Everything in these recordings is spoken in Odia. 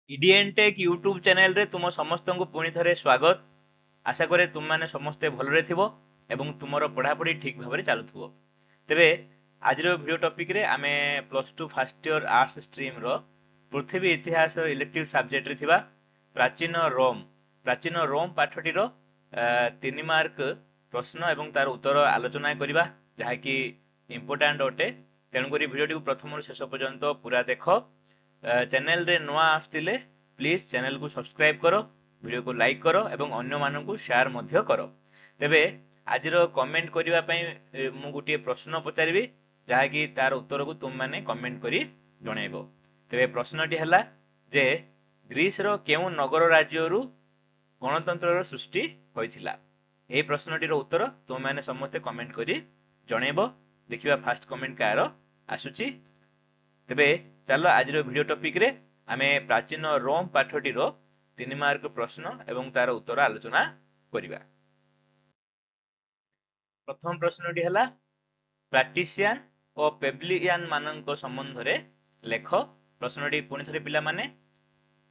ଇଡିଏନ୍ ଟେକ୍ ୟୁଟ୍ୟୁବ ଚ୍ୟାନେଲରେ ତୁମ ସମସ୍ତଙ୍କୁ ପୁଣି ଥରେ ସ୍ୱାଗତ। ଆଶା କରେ ତୁମମାନେ ସମସ୍ତେ ଭଲରେ ଥିବ ଏବଂ ତୁମର ପଢ଼ାପଢ଼ି ଠିକ୍ ଭାବରେ ଚାଲୁଥିବ। ତେବେ ଆଜିର ଭିଡ଼ିଓ ଟପିକରେ ଆମେ +2 ଫାର୍ଷ୍ଟ ଇୟର ଆର୍ଟ୍ସ ଷ୍ଟ୍ରିମ୍ର ପୃଥିବୀ ଇତିହାସ ଇଲେକ୍ଟିଭ ସବଜେକ୍ଟରେ ଥିବା ପ୍ରାଚୀନ ରୋମ୍ ପାଠଟିର 3 ମାର୍କ ପ୍ରଶ୍ନ ଏବଂ ତାର ଉତ୍ତର ଆଲୋଚନା କରିବା, ଯାହାକି ଇମ୍ପୋର୍ଟାଣ୍ଟ ଅଟେ। ତେଣୁକରି ଭିଡ଼ିଓଟିକୁ ପ୍ରଥମରୁ ଶେଷ ପର୍ଯ୍ୟନ୍ତ ପୁରା ଦେଖ। चैनल रे नुआ आसथिले प्लीज चैनल को सब्सक्राइब करो, वीडियो को लाइक करो एवं अन्य मानन को शेयर मध्य करो। तेबे आजिर कमेंट करिवा पई मु गुटिए प्रश्न पचारिबी, जहा कि तार उत्तर को तुम माने कमेंट करी जणाइबो। तेबे प्रश्नटी हला जे ग्रीस रो केउ नगर राज्य रु गणतंत्र रो सृष्टि होइथिला। एही प्रश्नटीर उत्तर तुम माने समस्त कमेंट करी जणाइबो। देखिबा फास्ट कमेंट कार आसुची। तेबे चलो आज वीडियो टॉपिक रे आमे प्राचीन रोम पाठटीर 3 मार्क प्रश्न एवं तार उत्तर आलोचना करिबा। प्रथम प्रश्नटी हला पाट्रिशियन और प्लेबियन मानक संबंध रे लेख। प्रश्नटी पुनि थरे पिला माने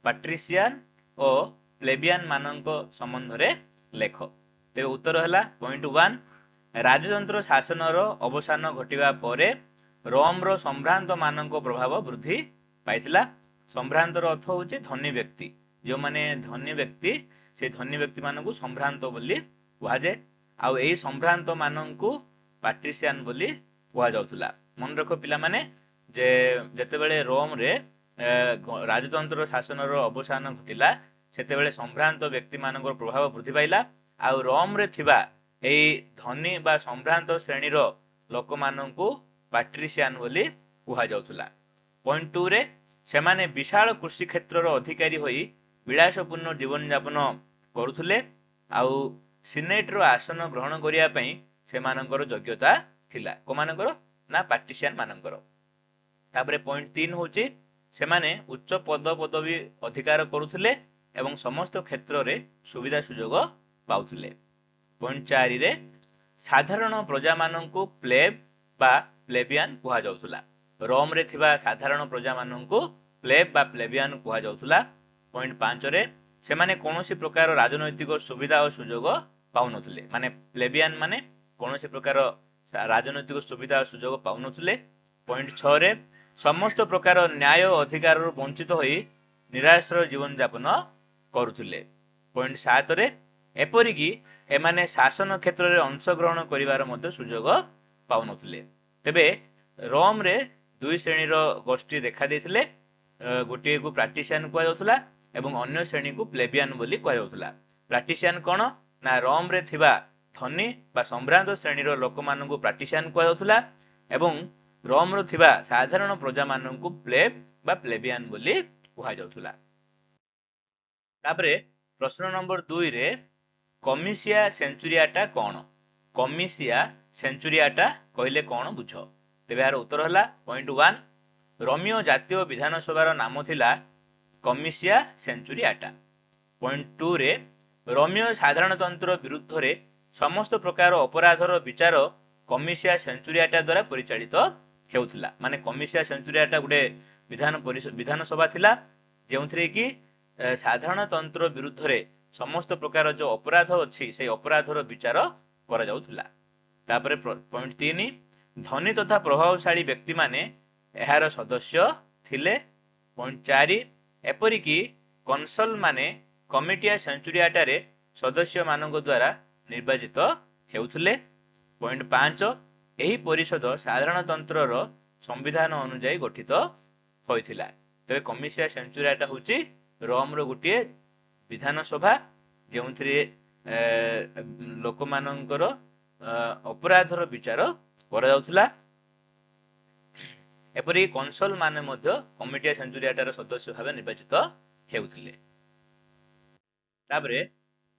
पाट्रिशियन और प्लेबियन मानक संबंध रे लेख। तेबे उत्तर हला पॉइंट 1 राजतंत्र शासन रो अवसान घटिबा परे रोम रो सम्भ्रांत मानक प्रभाव वृद्धि पाइथिला। सम्भ्रांत रो अर्थ होचे धनी व्यक्ति। जो माने धनी व्यक्ति से धनी व्यक्ति मानकु सम्भ्रांत बोली कुहा जाय। आ एई सम्भ्रांत मानकु पाट्रिशियन बोली कुहा जाउथुला। मन रखो पिला माने जे जेतेबेले रोम रे राजतंत्र शासन रो अवसान घटिला, सेतेबेले सम्भ्रांत व्यक्ति मानकर प्रभाव वृद्धि पाइला। आ रोम रे थिबा एई धनी बा सम्भ्रांत श्रेणी रो लोक मानकु पाट्रिशियन बोली कुहा जाउथुला। पॉइंट 2 रे सेमाने विशाल कृषि क्षेत्र रो अधिकारी होई विलासपूर्ण जीवन यापन करुथुले। आउ सिनेट रो आसन ग्रहण करिया पई सेमानकर योग्यता थिला। को मानकर ना पाट्रिशियन मानकर। तापरे पॉइंट 3 होची सेमाने उच्च पद पदवी अधिकार करुथुले एवं समस्त क्षेत्र रे सुविधा सुयोग पाउथुले। पॉइंट 4 रे साधारण प्रजा माननकु प्लेब बा प्लेबियन कुहा जाउथुला। रोम रे थिबा साधारण प्रजा माननकु प्लेब बा प्लेबियन कुहा जाउथुला। पॉइंट 5 रे सेमाने कोनोसी प्रकार राजनैतिक सुविधा और सुयोग पाउनथुले। माने प्लेबियन माने कोनोसी प्रकार राजनैतिक सुविधा और सुयोग पाउनथुले। पॉइंट 6 रे समस्त प्रकार न्याय अधिकार रु वंचित होई निराश्रय जीवन यापन करुथुले। पॉइंट 7 रे एपरि कि एमाने शासन क्षेत्र रे अंशग्रहण करिवार मध्ये सुयोग पाउनथुले। तेबे रोम रे दुई श्रेणी गोष्ठी देखा देथिले। गोटे को पाट्रिशियन कुहा जाउथुला एवं अन्य श्रेणी को प्लेबियन बोली कुहा जाउथुला। पाट्रिशियन कोन ना रोम रे थिबा धनी बा सम्भ्रांत श्रेणी रो लोक मानकु पाट्रिशियन कुहा जाउथुला एवं रोम रो थिबा साधारण प्रजा मानकु प्लेब बा प्लेबियन बोली कुहा जाउथुला। तापरे प्रश्न नंबर 2 रे कमिसिया सेंचुरियाटा कोन? कमिसिया सेंचुरियाटा कहले कोन बुझ। तेबे यार उत्तर हला पॉइंट 1 रोमियो जातीय विधानसभा नाम थिला कमिसिया सेंचुरियाटा। पॉइंट 2 रे रोमियो साधारणतंत्र विरुद्ध रे समस्त प्रकार अपराधर विचार कमिसिया सेंचुरियाटा द्वारा परिचालित हेउथिला। माने कमिसिया सेंचुरियाटा गुडे विधानसभा थिला जेउथरे कि साधारणतंत्र विरुद्ध रे समस्त प्रकार जो अपराध अछि से अपराधर विचार करा जाउथिला। तापरे पॉइंट 3 धनी तथा प्रभावशाली व्यक्ति माने एहार सदस्य थिले। पॉइंट 4 एपरि कि कन्सल माने कमिटिया सेंचुरियाटा रे सदस्य मानक द्वारा निर्वाचित हेउथिले। पॉइंट 5 एही परिषद साधारणतंत्र रो संविधान अनुसार गठित होइथिला। तबे कमिसिया सेंचुरियाटा होची रोम रो गुटिए विधानसभा जेउथरे लोक मानकर अपराधर विचार करा जाउथिला। एपरि कन्सल माने मध्य कमिटिया सेंचुरियाटार सदस्य भाबे निर्वाचित हेउथिले। तापरे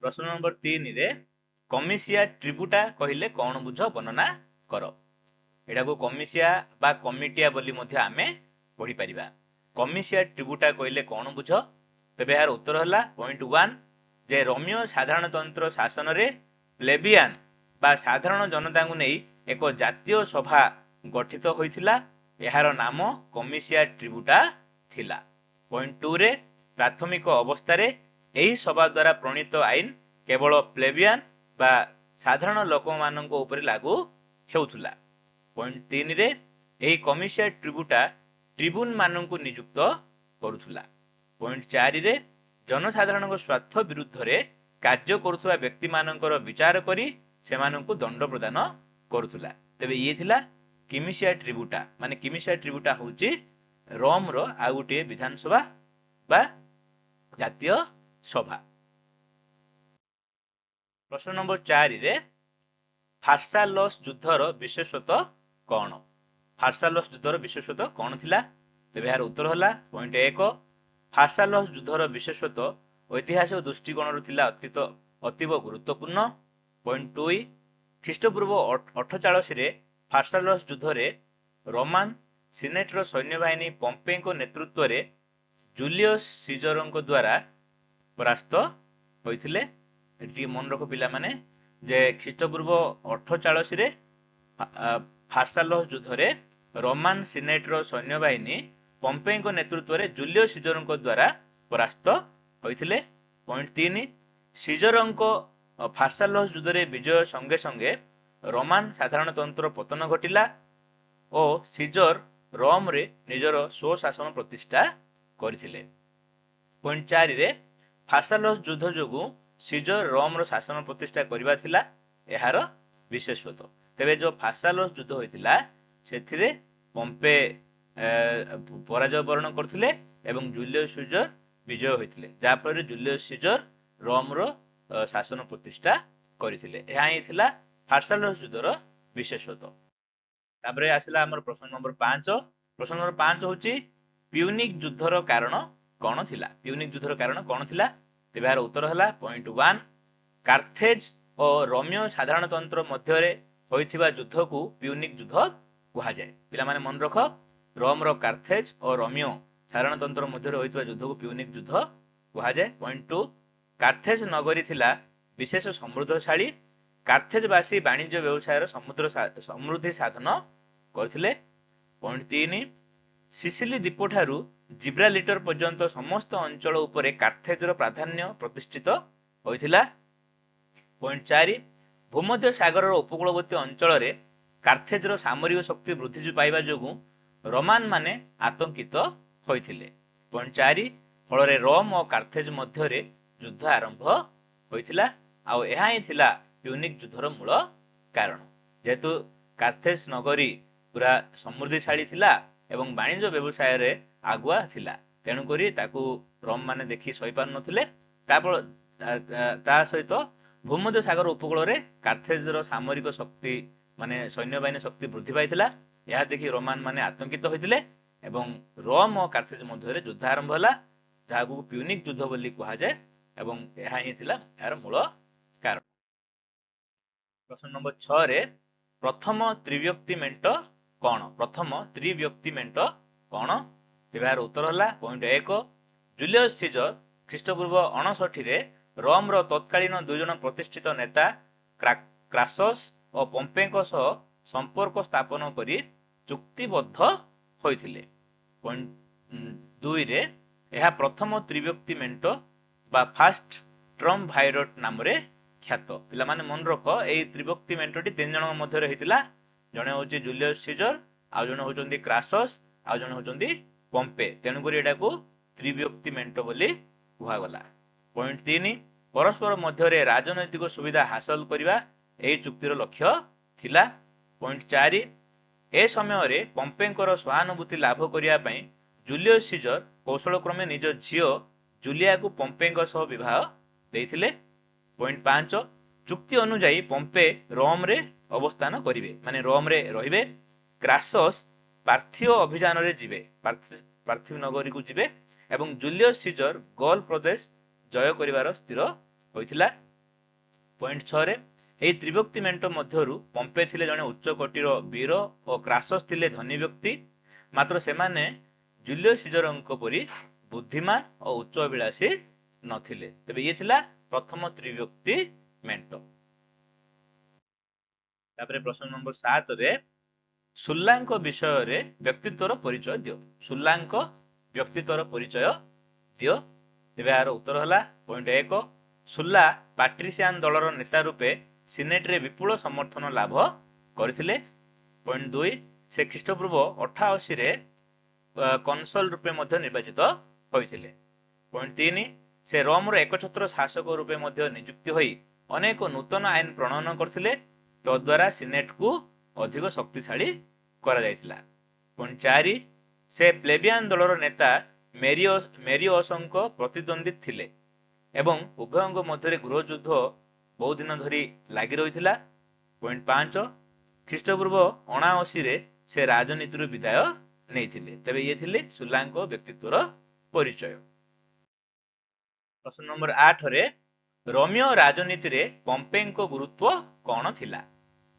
प्रश्न नंबर 3 रे कमिसिया ट्रिब्यूटा कहिले कोन बुझ वर्णना कर। एटा को कमिसिया बा कमिटिया बोली मध्य आमे पढी परिबा। कमिसिया ट्रिब्यूटा कहिले कोन बुझ। तबे यार उत्तर हला पॉइंट 1 जे रोमियो साधारणतंत्र शासन रे प्लेबियन बा साधारण जनता को नै एक जातीय सभा गठित होइथिला। एहार नाम कमिसिया ट्रिब्यूटा थिला। पॉइंट 2 रे ପ୍ରାଥମିକ ଅବସ୍ଥାରେ ଏହି ସଭା ଦ୍ୱାରା ପ୍ରଣୀତ ଆଇନ କେବଳ ପ୍ଲେବିଆନ ବା ସାଧାରଣ ଲୋକମାନଙ୍କ ଉପରେ ଲାଗୁ ହେଉଥିଲା। ପଏଣ୍ଟ 3ରେ ଏହି କମିଶିଆ ଟ୍ରିବ୍ୟୁଟା ଟ୍ରିବ୍ୟୁନ ମାନଙ୍କୁ ନିଯୁକ୍ତ କରୁଥିଲା। ପଏଣ୍ଟ 4ରେ ଜନସାଧାରଣଙ୍କ ସ୍ୱାର୍ଥ ବିରୁଦ୍ଧରେ କାର୍ଯ୍ୟ କରୁଥିବା ବ୍ୟକ୍ତିମାନଙ୍କର ବିଚାର କରି ସେମାନଙ୍କୁ ଦଣ୍ଡ ପ୍ରଦାନ କରୁଥିଲା। ତେବେ ଇଏ ଥିଲା କିମିସିଆ ଟ୍ରିବ୍ୟୁଟା। ମାନେ କିମିସିଆ ଟ୍ରିବ୍ୟୁଟା ହଉଛି ରୋମର ଆଉ ଗୋଟିଏ ବିଧାନସଭା ବା ଜାତୀୟ ସଭା। ପ୍ରଶ୍ନ ନମ୍ବର 4ରେ ଫାର୍ସାଲସ୍ ଯୁଦ୍ଧର ବିଶେଷତ୍ୱ କଣ? ଫାର୍ସାଲସ୍ ଯୁଦ୍ଧର ବିଶେଷତ୍ୱ କଣ ଥିଲା? ତେବେ ଏହାର ଉତ୍ତର ହେଲା ପଏଣ୍ଟ 1 ଫାର୍ସାଲସ୍ ଯୁଦ୍ଧର ବିଶେଷତ୍ୱ ଐତିହାସିକ ଦୃଷ୍ଟିକୋଣରୁ ଥିଲା ଅତୀବ ଗୁରୁତ୍ୱପୂର୍ଣ୍ଣ। ପଏଣ୍ଟ 2 ଖ୍ରୀଷ୍ଟପୂର୍ବ 48ରେ ଫାର୍ସାଲସ୍ ଯୁଦ୍ଧରେ ରୋମାନ ସିନେଟର ସୈନ୍ୟବାହିନୀ ପମ୍ପେଙ୍କ ନେତୃତ୍ୱରେ ଜୁଲିୟସ୍ ସିଜରଙ୍କ ଦ୍ୱାରା ପରାସ୍ତ ହୋଇଥିଲେ। ଏଠି ମନେ ରଖ ପିଲାମାନେ ଯେ ଖ୍ରୀଷ୍ଟପୂର୍ବ 48ରେ ଫାର୍ସାଲସ୍ ଯୁଦ୍ଧରେ ରୋମାନ ସିନେଟର ସୈନ୍ୟବାହିନୀ ପମ୍ପେଙ୍କ ନେତୃତ୍ୱରେ ଜୁଲିୟସ୍ ସିଜରଙ୍କ ଦ୍ୱାରା ପରାସ୍ତ ହୋଇଥିଲେ। ପଏଣ୍ଟ 3 ସିଜରଙ୍କ ଫାର୍ସାଲସ୍ ଯୁଦ୍ଧରେ ବିଜୟ ସଙ୍ଗେ ସଙ୍ଗେ ରୋମାନ ସାଧାରଣତନ୍ତ୍ର ପତନ ଘଟିଲା ଓ ସିଜର ରୋମରେ ନିଜର ସ୍ୱଶାସନ ପ୍ରତିଷ୍ଠା କରିଥିଲେ। ପଏଣ୍ଟ 4ରେ ଫାର୍ସାଲସ୍ ଯୁଦ୍ଧ ଯୋଗୁଁ ସିଜର ରୋମର ଶାସନ ପ୍ରତିଷ୍ଠା କରିବା ଥିଲା ଏହାର ବିଶେଷତ୍ୱ। ତେବେ ଯୋଉ ଫାର୍ସାଲସ୍ ଯୁଦ୍ଧ ହୋଇଥିଲା ସେଥିରେ ପମ୍ପେ ପରାଜୟ ବରଣ କରିଥିଲେ ଏବଂ ଜୁଲିୟସ୍ ସିଜର ବିଜୟ ହୋଇଥିଲେ, ଯାହାଫଳରେ ଜୁଲିୟସ୍ ସିଜର ରୋମର ଶାସନ ପ୍ରତିଷ୍ଠା କରିଥିଲେ। ଏହା ହିଁ ଥିଲା ଫାର୍ସାଲସ୍ ଯୁଦ୍ଧର ବିଶେଷତ୍ୱ। ତାପରେ ଆସିଲା ଆମର ପ୍ରଶ୍ନ ନମ୍ବର 5। ପ୍ରଶ୍ନ ନମ୍ବର 5 ହଉଛି ପ୍ୟୁନିକ ଯୁଦ୍ଧର କାରଣ କଣ ଥିଲା? ପ୍ୟୁନିକ ଯୁଦ୍ଧର କାରଣ କଣ ଥିଲା? ତେବେ ଏହାର ଉତ୍ତର ହେଲା ପଏଣ୍ଟ 1 କାର୍ଥେଜ ଓ ରୋମିଓ ସାଧାରଣତନ୍ତ୍ର ମଧ୍ୟରେ ହୋଇଥିବା ଯୁଦ୍ଧକୁ ପ୍ୟୁନିକ ଯୁଦ୍ଧ କୁହାଯାଏ। ପିଲାମାନେ ମନେ ରଖ ରୋମର କାର୍ଥେଜ ଓ ରୋମିଓ ସାଧାରଣତନ୍ତ୍ର ମଧ୍ୟରେ ହୋଇଥିବା ଯୁଦ୍ଧକୁ ପ୍ୟୁନିକ ଯୁଦ୍ଧ କୁହାଯାଏ। ପଏଣ୍ଟ 2 କାର୍ଥେଜ ନଗରୀ ଥିଲା ବିଶେଷ ସମୃଦ୍ଧଶାଳୀ। କାର୍ଥେଜବାସୀ ବାଣିଜ୍ୟ ବ୍ୟବସାୟର ସମୃଦ୍ଧି ସାଧନ କରିଥିଲେ। ପଏଣ୍ଟ 3 ସିସିଲି ଦ୍ୱୀପଠାରୁ ଜିବ୍ରାଲିଟର ପର୍ଯ୍ୟନ୍ତ ସମସ୍ତ ଅଞ୍ଚଳ ଉପରେ କାର୍ଥେଜର ପ୍ରାଧାନ୍ୟ ପ୍ରତିଷ୍ଠିତ ହୋଇଥିଲା। ପଏଣ୍ଟ 4 ଭୂମଧ୍ୟ ସାଗରର ଉପକୂଳବର୍ତ୍ତୀ ଅଞ୍ଚଳରେ କାର୍ଥେଜର ସାମରିକ ଶକ୍ତି ବୃଦ୍ଧି ପାଇବା ଯୋଗୁଁ ରୋମାନ ମାନେ ଆତଙ୍କିତ ହୋଇଥିଲେ। ପଏଣ୍ଟ 4 ଫଳରେ ରୋମ ଓ କାର୍ଥେଜ ମଧ୍ୟରେ ଯୁଦ୍ଧ ଆରମ୍ଭ ହୋଇଥିଲା ଆଉ ଏହା ହିଁ ଥିଲା ପ୍ୟୁନିକ ଯୁଦ୍ଧର ମୂଳ କାରଣ। ଯେହେତୁ କାର୍ଥେଜ ନଗରୀ ପୁରା ସମୃଦ୍ଧିଶାଳୀ ଥିଲା ଏବଂ ବାଣିଜ୍ୟ ବ୍ୟବସାୟରେ ଆଗୁଆ ଥିଲା, ତେଣୁକରି ତାକୁ ରୋମ ମାନେ ଦେଖି ସହିପାରୁନଥିଲେ। ତା ସହିତ ଭୂମଧ୍ୟ ସାଗର ଉପକୂଳରେ କାର୍ଥେଜର ସାମରିକ ଶକ୍ତି ମାନେ ସୈନ୍ୟବାହିନୀ ଶକ୍ତି ବୃଦ୍ଧି ପାଇଥିଲା। ଏହା ଦେଖି ରୋମାନ ମାନେ ଆତଙ୍କିତ ହୋଇଥିଲେ ଏବଂ ରୋମ ଓ କାର୍ଥେଜ ମଧ୍ୟରେ ଯୁଦ୍ଧ ଆରମ୍ଭ ହେଲା, ଯାହାକୁ ପ୍ୟୁନିକ ଯୁଦ୍ଧ ବୋଲି କୁହାଯାଏ ଏବଂ ଏହା ହିଁ ଥିଲା ଏହାର ମୂଳ କାରଣ। ପ୍ରଶ୍ନ ନମ୍ବର 6ରେ ପ୍ରଥମ ତ୍ରିବ୍ୟକ୍ତି ମେଣ୍ଟ କଣ? ପ୍ରଥମ ତ୍ରିବ୍ୟକ୍ତି ମେଣ୍ଟ କଣ? ତେବେ ଏହାର ଉତ୍ତର ହେଲା ପଏଣ୍ଟ 1 ଜୁଲିୟସ୍ ସିଜର ଖ୍ରୀଷ୍ଟପୂର୍ବ 59ରେ ରୋମର ତତ୍କାଳୀନ ଦୁଇଜଣ ପ୍ରତିଷ୍ଠିତ ନେତା କ୍ରାସସ୍ ଓ ପମ୍ପେଙ୍କ ସହ ସମ୍ପର୍କ ସ୍ଥାପନ କରି ଚୁକ୍ତିବଦ୍ଧ ହୋଇଥିଲେ। ପଏଣ୍ଟ 2ରେ ଏହା ପ୍ରଥମ ତ୍ରିବ୍ୟକ୍ତି ମେଣ୍ଟ ବା ଫାଷ୍ଟ ଟ୍ରମ୍ଭାଇରଟ୍ ନାମରେ ଖ୍ୟାତ। ପିଲାମାନେ ମନେ ରଖ ଏହି ତ୍ରିବ୍ୟକ୍ତି ମେଣ୍ଟଟି 3 ଜଣଙ୍କ ମଧ୍ୟରେ ହେଇଥିଲା। ଜଣେ ହଉଛି ଜୁଲିୟସ୍ ସିଜର, ଆଉ ଜଣେ ହଉଛନ୍ତି କ୍ରାସସ୍, ଆଉ ଜଣେ ହଉଛନ୍ତି ପମ୍ପେ। ତେଣୁକରି ଏଟାକୁ ତ୍ରିବ୍ୟକ୍ତି ମେଣ୍ଟ ବୋଲି କୁହାଗଲା। ପଏଣ୍ଟ 3 ପରସ୍ପର ମଧ୍ୟରେ ରାଜନୈତିକ ସୁବିଧା ହାସଲ କରିବା ଏହି ଚୁକ୍ତିର ଲକ୍ଷ୍ୟ ଥିଲା। ପଏଣ୍ଟ 4 ଏ ସମୟରେ ପମ୍ପେଙ୍କର ସହାନୁଭୂତି ଲାଭ କରିବା ପାଇଁ ଜୁଲିୟସ୍ ସିଜର କୌଶଳକ୍ରମେ ନିଜ ଝିଅ ଜୁଲିଆକୁ ପମ୍ପେଙ୍କ ସହ ବିବାହ ଦେଇଥିଲେ। ପଏଣ୍ଟ 5 ଚୁକ୍ତି ଅନୁଯାୟୀ ପମ୍ପେ ରୋମରେ ଅବସ୍ଥାନ କରିବେ, ମାନେ ରୋମରେ ରହିବେ। କ୍ରାସସ୍ ପାର୍ଥିୟ ଅଭିଯାନରେ ଯିବେ, ପାର୍ଥିବ ନଗରୀକୁ ଯିବେ ଏବଂ ଜୁଲିୟସ୍ ସିଜର ଗଲ ପ୍ରଦେଶ ଜୟ କରିବାର ସ୍ଥିର ହୋଇଥିଲା। ପଏଣ୍ଟ 6ରେ ଏହି ତ୍ରିବ୍ୟକ୍ତି ମେଣ୍ଟ ମଧ୍ୟରୁ ପମ୍ପେ ଥିଲେ ଜଣେ ଉଚ୍ଚ କୋଟିର ବୀର ଓ କ୍ରାସସ୍ ଥିଲେ ଧନୀ ବ୍ୟକ୍ତି, ମାତ୍ର ସେମାନେ ଜୁଲିୟସ୍ ସିଜରଙ୍କ ପରି ବୁଦ୍ଧିମାନ ଓ ଉଚ୍ଚ ଅଭିଳାଷୀ ନଥିଲେ। ତେବେ ଇଏ ଥିଲା ପ୍ରଥମ ତ୍ରିବ୍ୟକ୍ତି ମେଣ୍ଟ। ତାପରେ ପ୍ରଶ୍ନ ନମ୍ବର 7ରେ ସୁଲ୍ଲାଙ୍କ ବିଷୟରେ ବ୍ୟକ୍ତିତ୍ୱର ପରିଚୟ ଦିଅ। ସୁଲ୍ଲାଙ୍କ ବ୍ୟକ୍ତିତ୍ୱର ପରିଚୟ ଦିଅ। ତେବେ ଏହାର ଉତ୍ତର ହେଲା ପଏଣ୍ଟ 1 ସୁଲା ପାଟ୍ରିସିଆନ ଦଳର ନେତା ରୂପେ ସିନେଟରେ ବିପୁଳ ସମର୍ଥନ ଲାଭ କରିଥିଲେ। ପଏଣ୍ଟ 2 ସେ ଖ୍ରୀଷ୍ଟପୂର୍ବ 88ରେ କନସଲ ରୂପେ ମଧ୍ୟ ନିର୍ବାଚିତ ହୋଇଥିଲେ। ପଏଣ୍ଟ 3 ସେ ରୋମର ଏକଛତ୍ର ଶାସକ ରୂପେ ମଧ୍ୟ ନିଯୁକ୍ତି ହୋଇ ଅନେକ ନୂତନ ଆଇନ ପ୍ରଣୟନ କରିଥିଲେ, ତଦ୍ୱାରା ସିନେଟକୁ ଅଧିକ ଶକ୍ତିଶାଳୀ କରାଯାଇଥିଲା। ପଏଣ୍ଟ 4 ସେ ପ୍ଲେବିଆନ ଦଳର ନେତା ମେରିଓସଙ୍କ ପ୍ରତିଦ୍ୱନ୍ଦ୍ୱୀ ଥିଲେ ଏବଂ ଉଭୟଙ୍କ ମଧ୍ୟରେ ଗୃହଯୁଦ୍ଧ ବହୁ ଦିନ ଧରି ଲାଗି ରହିଥିଲା। ପଏଣ୍ଟ 5 ଖ୍ରୀଷ୍ଟପୂର୍ବ 79ରେ ସେ ରାଜନୀତିରୁ ବିଦାୟ ନେଇଥିଲେ। ତେବେ ଇଏ ଥିଲେ ସୁଲାଙ୍କ ବ୍ୟକ୍ତିତ୍ୱର ପରିଚୟ। ପ୍ରଶ୍ନ ନମ୍ବର 8ରେ ରୋମୀୟ ରାଜନୀତିରେ ପମ୍ପେଙ୍କ ଗୁରୁତ୍ୱ କଣ ଥିଲା?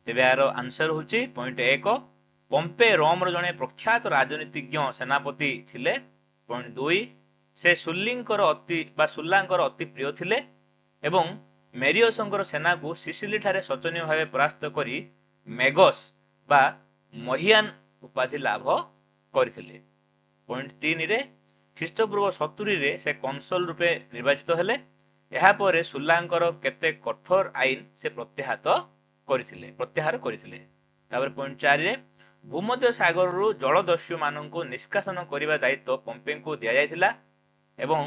ତେବେ ଏହାର ଆନ୍ସର ହେଉଛି ପଏଣ୍ଟ 1 ପମ୍ପେ ରୋମର ଜଣେ ପ୍ରଖ୍ୟାତ ରାଜନୀତିଜ୍ଞ ସେନାପତି ଥିଲେ। ପଏଣ୍ଟ 2 ସେ ସୁଲାଙ୍କର ଅତି ପ୍ରିୟ ଥିଲେ ଏବଂ ମେରିଓସଙ୍କର ସେନାକୁ ସିସିଲି ଠାରେ ଶୋଚନୀୟ ଭାବେ ପରାସ୍ତ କରି ମେଗସ୍ ବା ମହିୟାନ ଉପାଧି ଲାଭ କରିଥିଲେ। ପଏଣ୍ଟ 3ରେ ଖ୍ରୀଷ୍ଟପୂର୍ବ 70ରେ ସେ କନସଲ ରୂପେ ନିର୍ବାଚିତ ହେଲେ। ଏହାପରେ ସୁଲାଙ୍କର କେତେ କଠୋର ଆଇନ ସେ ପ୍ରତ୍ୟାହାର କରିଥିଲେ। ତାପରେ ପଏଣ୍ଟ 4ରେ ଭୂମଧ୍ୟ ସାଗରରୁ ଜଳଦସ୍ୟୁ ମାନଙ୍କୁ ନିଷ୍କାସନ କରିବା ଦାୟିତ୍ୱ ପମ୍ପେଙ୍କୁ ଦିଆଯାଇଥିଲା ଏବଂ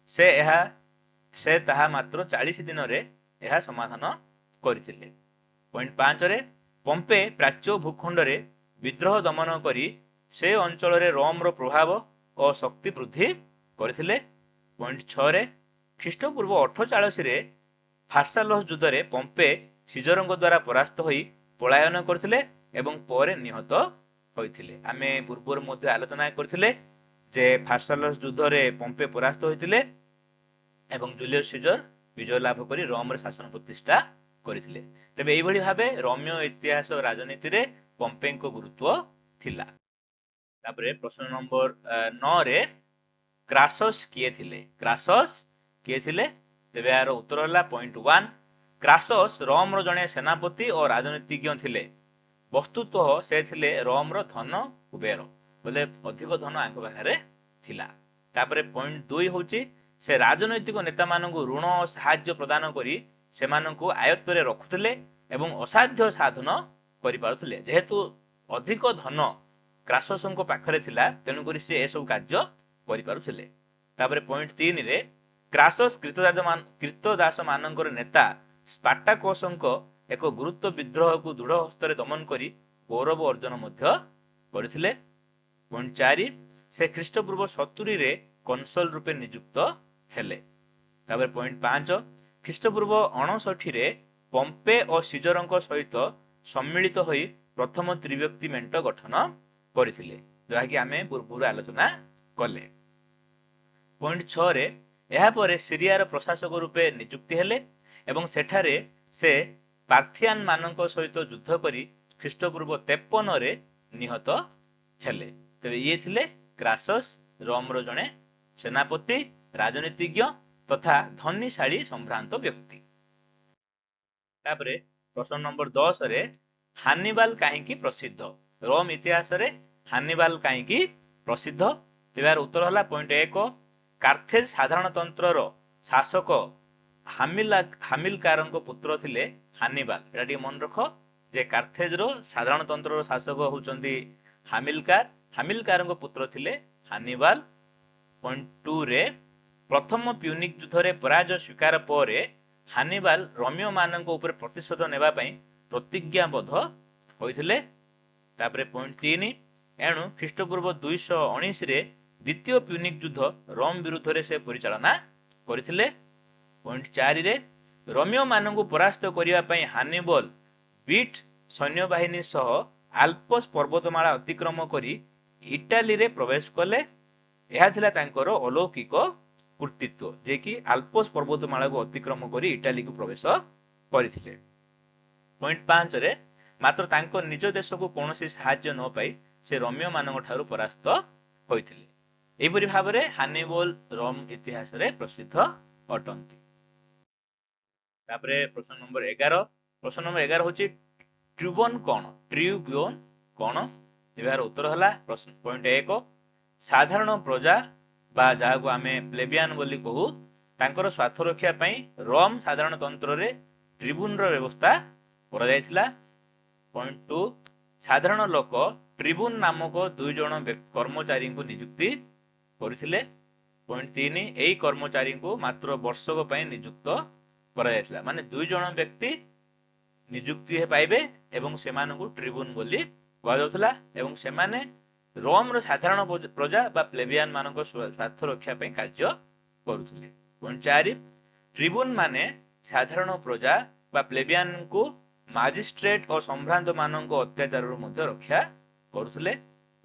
ସେ ତାହା ମାତ୍ର 40 ଦିନରେ ଏହା ସମାଧାନ କରିଥିଲେ। ପଏଣ୍ଟ 5ରେ ପମ୍ପେ ପ୍ରାଚ୍ୟ ଭୂଖଣ୍ଡରେ ବିଦ୍ରୋହ ଦମନ କରି ସେ ଅଞ୍ଚଳରେ ରୋମର ପ୍ରଭାବ ଓ ଶକ୍ତି ବୃଦ୍ଧି କରିଥିଲେ। ପଏଣ୍ଟ 6ରେ ଖ୍ରୀଷ୍ଟପୂର୍ବ 48ରେ ଫାର୍ସାଲସ୍ ଯୁଦ୍ଧରେ ପମ୍ପେ ସିଜରଙ୍କ ଦ୍ୱାରା ପରାସ୍ତ ହୋଇ ପଳାୟନ କରିଥିଲେ ଏବଂ ପରେ ନିହତ ହୋଇଥିଲେ। ଆମେ ପୂର୍ବରୁ ମଧ୍ୟ ଆଲୋଚନା କରିଥିଲେ ଯେ ଫାର୍ସାଲସ୍ ଯୁଦ୍ଧରେ ପମ୍ପେ ପରାସ୍ତ ହୋଇଥିଲେ ଏବଂ ଜୁଲିୟସ୍ ସିଜର ବିଜୟ ଲାଭ କରି ରୋମରେ ଶାସନ ପ୍ରତିଷ୍ଠା କରିଥିଲେ। ତେବେ ଏଇଭଳି ଭାବେ ରୋମୀୟ ଇତିହାସ ରାଜନୀତିରେ ପମ୍ପେଙ୍କ ଗୁରୁତ୍ୱ ଥିଲା। ତାପରେ ପ୍ରଶ୍ନ ନମ୍ବର 9ରେ କ୍ରାସସ୍ କିଏ ଥିଲେ? ତେବେ ଏହାର ଉତ୍ତର ହେଲା ପଏଣ୍ଟ 1 କ୍ରାସସ୍ ରୋମର ଜଣେ ସେନାପତି ଓ ରାଜନୀତିଜ୍ଞ ଥିଲେ। ବସ୍ତୁତଃ ସେ ଥିଲେ ରୋମର ଧନ କୁବେର, ବୋଲେ ଅଧିକ ଧନ ଆଙ୍କ ପାଖରେ ଥିଲା। ତାପରେ ପଏଣ୍ଟ 2 ହେଉଛି ସେ ରାଜନୈତିକ ନେତାମାନଙ୍କୁ ଋଣ ଓ ସାହାଯ୍ୟ ପ୍ରଦାନ କରି ସେମାନଙ୍କୁ ଆୟତ୍ତରେ ରଖୁଥିଲେ ଏବଂ ଅସାଧ୍ୟ ସାଧନ କରିପାରୁଥିଲେ। ଯେହେତୁ ଅଧିକ ଧନ କ୍ରାସସଙ୍କ ପାଖରେ ଥିଲା, ତେଣୁକରି ସେ ଏସବୁ କାର୍ଯ୍ୟ କରିପାରୁଥିଲେ। ତାପରେ ପଏଣ୍ଟ 3ରେ କ୍ରାସସ୍ କ୍ରୀତଦାସ ମାନଙ୍କର ନେତା ସ୍ପାର୍ଟାକସଙ୍କ ଏକ ଗୁରୁତ୍ୱ ବିଦ୍ରୋହକୁ ଦୃଢ ହସ୍ତରେ ଦମନ କରି ଗୌରବ ଅର୍ଜନ ମଧ୍ୟ କରିଥିଲେ। ପଏଣ୍ଟ 4 ସେ ଖ୍ରୀଷ୍ଟପୂର୍ବ 70ରେ କନସଲ ରୂପେ ନିଯୁକ୍ତ ହେଲେ। ତାପରେ ପଏଣ୍ଟ 5 ଖ୍ରୀଷ୍ଟପୂର୍ବ 59ରେ ପମ୍ପେ ଓ ସିଜରଙ୍କ ସହିତ ସମ୍ମିଳିତ ହୋଇ ପ୍ରଥମ ତ୍ରିବ୍ୟକ୍ତି ମେଣ୍ଟ ଗଠନ କରିଥିଲେ, ଯାହାକି ଆମେ ପୂର୍ବରୁ ଆଲୋଚନା କଲେ। ପଏଣ୍ଟ 6ରେ ଏହାପରେ ସିରିଆର ପ୍ରଶାସକ ରୂପେ ନିଯୁକ୍ତି ହେଲେ ଏବଂ ସେଠାରେ ସେ ପାର୍ଥିଆନ ମାନଙ୍କ ସହିତ ଯୁଦ୍ଧ କରି ଖ୍ରୀଷ୍ଟପୂର୍ବ 53ରେ ନିହତ ହେଲେ। ତେବେ ଇଏ ଥିଲେ କ୍ରାସସ୍, ରୋମର ଜଣେ ସେନାପତି, ରାଜନୀତିଜ୍ଞ ତଥା ଧନୀଶାଳୀ ସମ୍ଭ୍ରାନ୍ତ ବ୍ୟକ୍ତି। ତାପରେ ପ୍ରଶ୍ନ ନମ୍ବର 10ରେ ହାନିବାଲ କାହିଁକି ପ୍ରସିଦ୍ଧ? ରୋମ ଇତିହାସରେ ହାନିବାଲ କାହିଁକି ପ୍ରସିଦ୍ଧ? ତେବେ ଏହାର ଉତ୍ତର ହେଲା ପଏଣ୍ଟ 1 କାର୍ଥେଜ ସାଧାରଣତନ୍ତ୍ରର ଶାସକ ହାମିଲକାରଙ୍କ ପୁତ୍ର ଥିଲେ ହାନିବାଲ। ଏଟା ଟିକେ ମନେ ରଖ ଯେ କାର୍ଥେଜର ସାଧାରଣତନ୍ତ୍ରର ଶାସକ ହେଉଛନ୍ତି ହାମିଲକାରଙ୍କ ପୁତ୍ର ଥିଲେ ହାନିବାଲ। ପଏଣ୍ଟ 2ରେ ପ୍ରଥମ ପ୍ୟୁନିକ ଯୁଦ୍ଧରେ ପରାଜୟ ସ୍ୱୀକାର ପରେ ହାନିବାଲ ରୋମୀୟ ମାନଙ୍କ ଉପରେ ପ୍ରତିଶୋଧ ନେବା ପାଇଁ ପ୍ରତିଜ୍ଞାବଦ୍ଧ ହୋଇଥିଲେ। ତାପରେ ପଏଣ୍ଟ 3 ଏଣୁ ଖ୍ରୀଷ୍ଟପୂର୍ବ 219ରେ ଦ୍ୱିତୀୟ ପ୍ୟୁନିକ ଯୁଦ୍ଧ ରୋମ ବିରୁଦ୍ଧରେ ସେ ପରିଚାଳନା କରିଥିଲେ। ପଏଣ୍ଟ 4ରେ ରୋମୀୟ ମାନଙ୍କୁ ପରାସ୍ତ କରିବା ପାଇଁ ହାନିବାଲ ବିଟ୍ ସୈନ୍ୟବାହିନୀ ସହ ଆଲ୍ପସ ପର୍ବତମାଳା ଅତିକ୍ରମ କରି ଇଟାଲୀରେ ପ୍ରବେଶ କଲେ। ଏହା ଥିଲା ତାଙ୍କର ଅଲୌକିକ କୃତିତ୍ୱ, ଯେ କି ଆଲ୍ପସ ପର୍ବତମାଳାକୁ ଅତିକ୍ରମ କରି ଇଟାଲୀକୁ ପ୍ରବେଶ କରିଥିଲେ। ପଏଣ୍ଟ 5ରେ ମାତ୍ର ତାଙ୍କ ନିଜ ଦେଶକୁ କୌଣସି ସାହାଯ୍ୟ ନ ପାଇ ସେ ରୋମୀୟ ମାନଙ୍କ ଠାରୁ ପରାସ୍ତ ହୋଇଥିଲେ। ଏହିପରି ଭାବରେ ହାନିବାଲ ରୋମ ଇତିହାସରେ ପ୍ରସିଦ୍ଧ ଅଟନ୍ତି। ତାପରେ ପ୍ରଶ୍ନ ନମ୍ବର 11 ହେଉଛି ଟ୍ରିବ୍ୟୁନ କଣ? ତେବେ ଏହାର ଉତ୍ତର ହେଲା ପଏଣ୍ଟ 1 ସାଧାରଣ ପ୍ରଜା ବା ଯାହାକୁ ଆମେ ପ୍ଲେବିଆନ ବୋଲି କହୁ ତାଙ୍କର ସ୍ୱାର୍ଥ ରକ୍ଷା ପାଇଁ ରୋମ ସାଧାରଣତନ୍ତ୍ରରେ ଟ୍ରିବ୍ୟୁନର ବ୍ୟବସ୍ଥା କରାଯାଇଥିଲା। ପଏଣ୍ଟ 2 ସାଧାରଣ ଲୋକ ଟ୍ରିବ୍ୟୁନ ନାମକ 2 ଜଣ କର୍ମଚାରୀଙ୍କୁ ନିଯୁକ୍ତି କରିଥିଲେ। ପଏଣ୍ଟ 3 ଏହି କର୍ମଚାରୀଙ୍କୁ ମାତ୍ର ବର୍ଷକ ପାଇଁ ନିଯୁକ୍ତ କରାଯାଇଥିଲା। ମାନେ 2 ଜଣ ବ୍ୟକ୍ତି ନିଯୁକ୍ତି ପାଇବେ ଏବଂ ସେମାନଙ୍କୁ ଟ୍ରିବ୍ୟୁନ ବୋଲି କୁହାଯାଉଥିଲା ଏବଂ ସେମାନେ ରୋମର ସାଧାରଣ ପ୍ରଜା ବା ପ୍ଲେବିଆନ ମାନଙ୍କ ସ୍ୱାର୍ଥ ରକ୍ଷା ପାଇଁ କାର୍ଯ୍ୟ କରୁଥିଲେ। ପଏଣ୍ଟ 4 ଟ୍ରିବ୍ୟୁନ ମାନେ ସାଧାରଣ ପ୍ରଜା ବା ପ୍ଲେବିଆନଙ୍କୁ ମାଜିଷ୍ଟ୍ରେଟ ଓ ସମ୍ଭ୍ରାନ୍ତ ମାନଙ୍କ ଅତ୍ୟାଚାରରୁ ମଧ୍ୟ ରକ୍ଷା କରୁଥିଲେ।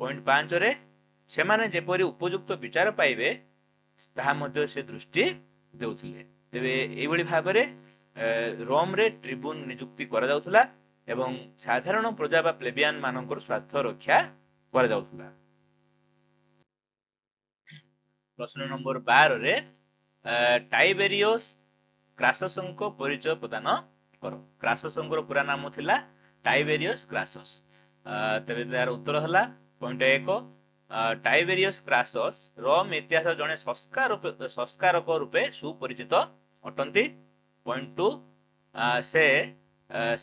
ପଏଣ୍ଟ 5 ରେ ସେମାନେ ଯେପରି ଉପଯୁକ୍ତ ବିଚାର ପାଇବେ ତାହା ମଧ୍ୟ ସେ ଦୃଷ୍ଟି ଦେଉଥିଲେ। ତେବେ ଏଇଭଳି ଭାବରେ ରୋମରେ ଟ୍ରିବ୍ୟୁନ ନିଯୁକ୍ତି କରାଯାଉଥିଲା ଏବଂ ସାଧାରଣ ପ୍ରଜା ବା ପ୍ଲେବିଆନ ମାନଙ୍କର ସ୍ୱାର୍ଥ ରକ୍ଷା କରାଯାଉଥିଲା। ପ୍ରଶ୍ନ ନମ୍ବର 12 ରେ ଟାଇବେରିୟସ୍ କ୍ରାସସଙ୍କ ପରିଚୟ ପ୍ରଦାନ କର। କ୍ରାସସଙ୍କର ପୁରା ନାମ ଥିଲା ଟାଇବେରିୟସ୍ କ୍ରାସସ୍। ତେବେ ତାର ଉତ୍ତର ହେଲା ପଏଣ୍ଟ 1 ଟାଇବେରିୟସ୍ କ୍ରାସସ୍ ରୋମ ଇତିହାସର ଜଣେ ସଂସ୍କାରକ ରୂପେ ସୁପରିଚିତ ଅଟନ୍ତି। ପଏଣ୍ଟ 2 ସେ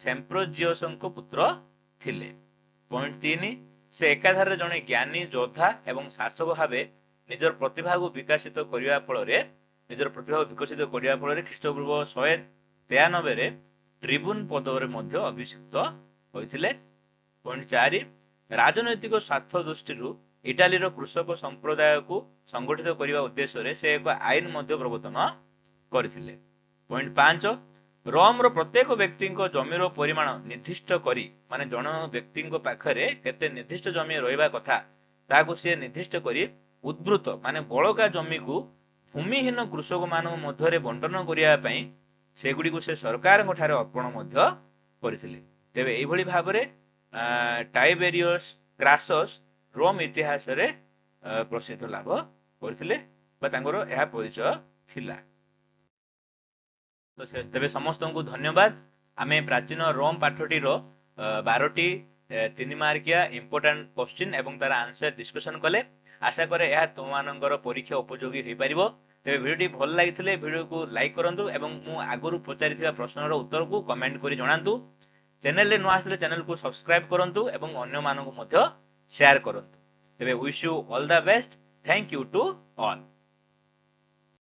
ସେମ୍ପ୍ରୋଜିୟସଙ୍କ ପୁତ୍ର ଥିଲେ। ପଏଣ୍ଟ 3 ସେ ଏକାଧାରରେ ଜଣେ ଜ୍ଞାନୀ ଯୋଦ୍ଧା ଏବଂ ଶାସକ ଭାବେ ନିଜର ପ୍ରତିଭାକୁ ବିକଶିତ କରିବା ଫଳରେ ଖ୍ରୀଷ୍ଟପୂର୍ବ 193 ରେ ଟ୍ରିବ୍ୟୁନ ପଦରେ ମଧ୍ୟ ଅଭିଷିକ୍ତ ହୋଇଥିଲେ। ପଏଣ୍ଟ 4 ରାଜନୈତିକ ସ୍ୱାର୍ଥ ଦୃଷ୍ଟିରୁ ଇଟାଲୀର କୃଷକ ସମ୍ପ୍ରଦାୟକୁ ସଂଗଠିତ କରିବା ଉଦ୍ଦେଶ୍ୟରେ ସେ ଏକ ଆଇନ ମଧ୍ୟ ପ୍ରବର୍ତ୍ତନ କରିଥିଲେ। ପଏଣ୍ଟ 5 ରୋମର ପ୍ରତ୍ୟେକ ବ୍ୟକ୍ତିଙ୍କ ଜମିର ପରିମାଣ ନିର୍ଦ୍ଦିଷ୍ଟ କରି ମାନେ ଜଣେ ବ୍ୟକ୍ତିଙ୍କ ପାଖରେ କେତେ ନିର୍ଦ୍ଦିଷ୍ଟ ଜମି ରହିବା କଥା ତାହାକୁ ସେ ନିର୍ଦ୍ଦିଷ୍ଟ କରି ଉଦ୍ବୃତ୍ତ ମାନେ ବଳକା ଜମିକୁ ଭୂମିହୀନ କୃଷକ ମାନଙ୍କ ମଧ୍ୟରେ ବଣ୍ଟନ କରିବା ପାଇଁ ସେଗୁଡ଼ିକୁ ସେ ସରକାରଙ୍କ ଠାରେ ଅର୍ପଣ ମଧ୍ୟ କରିଥିଲେ। ତେବେ ଏଇଭଳି ଭାବରେ ଟାଇବେରିୟସ୍ କ୍ରାସସ୍ ରୋମ ଇତିହାସରେ ପ୍ରସିଦ୍ଧ ଲାଭ କରିଥିଲେ ବା ତାଙ୍କର ଏହା ପରିଚୟ ଥିଲା। ତେବେ ସମସ୍ତଙ୍କୁ ଧନ୍ୟବାଦ। ଆମେ ପ୍ରାଚୀନ ରୋମ ପାଠଟିର 12ଟି 3 ମାର୍କିଆ ଇମ୍ପୋର୍ଟାଣ୍ଟ କ୍ୱେଶ୍ଚିନ୍ ଏବଂ ତାର ଆନ୍ସର ଡିସ୍କସନ କଲେ। ଆଶା କରେ ଏହା ତୁମମାନଙ୍କର ପରୀକ୍ଷା ଉପଯୋଗୀ ହୋଇପାରିବ। ତେବେ ଭିଡ଼ିଓଟି ଭଲ ଲାଗିଥିଲେ ଭିଡ଼ିଓକୁ ଲାଇକ୍ କରନ୍ତୁ ଏବଂ ମୁଁ ଆଗରୁ ପଚାରିଥିବା ପ୍ରଶ୍ନର ଉତ୍ତରକୁ କମେଣ୍ଟ କରି ଜଣାନ୍ତୁ। ଚ୍ୟାନେଲରେ ନୂଆ ଆସିଲେ ଚ୍ୟାନେଲକୁ ସବସ୍କ୍ରାଇବ କରନ୍ତୁ ଏବଂ ଅନ୍ୟମାନଙ୍କୁ ମଧ୍ୟ ସେୟାର କରନ୍ତୁ। ତେବେ wish you all the best. Thank you to all.